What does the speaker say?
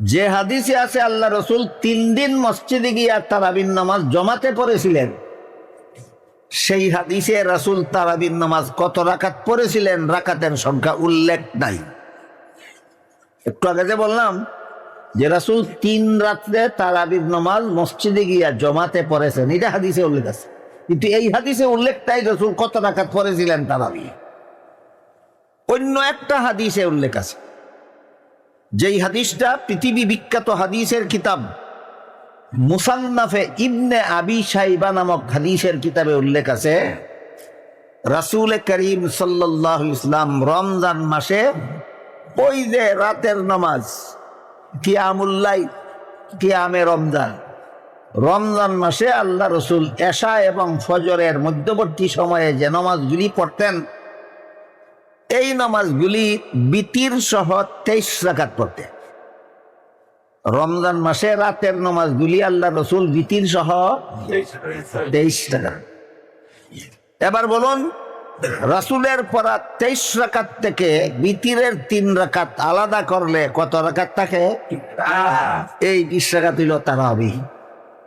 যে হাদিসে আছে আল্লাহ রসুল 3 দিন মসজিদে গিয়া তারাবির নামাজ জমাতে পড়েছিলেন, সেই হাদিসে রাসূল তারাবির নামাজ কত রাকাত পড়েছিলেন রাকাতের সংখ্যা উল্লেখ নাই। একটু আগে যে বললাম যে রাসূল 3 রাত্রে তারাবির নামাজ মসজিদে গিয়া জমাতে পড়েছেন, এটা হাদিসে উল্লেখ আছে, কিন্তু এই হাদিসে উল্লেখ নাই রাসূল কত রাকাত পড়েছিলেন তারাবি। অন্য একটা হাদিসে উল্লেখ আছে, যেই হাদিসটা পৃথিবী বিখ্যাত হাদিসের কিতাব মুসান্নাফে ইবনে আবি শাইবা নামক হাদিসের কিতাবে উল্লেখ আছে, রাসূল করিম সাল্লাল্লাহু আলাইহি ওয়াসাল্লাম রমজান মাসে ওই যে রাতের নামাজ কিয়ামুল লাইল, কিয়ামে রমজান, রমজান মাসে আল্লাহ রসুল এশা এবং ফজরের মধ্যবর্তী সময়ে যে নামাজগুলি পড়তেন, এই নামাজগুলি বিতির সহ 23 রাকাত পড়তেন। রমজান মাসে রাতের নামাজগুলি আল্লাহ রসুল বিতির সহ 23 রাকাত। এবার বলুন, রাসূলের পড়া 23 রাকাত থেকে বিতিরের 3 রাকাত আলাদা করলে কত রাকাত থাকে? এই 20 রাকাত হইল তারাবি।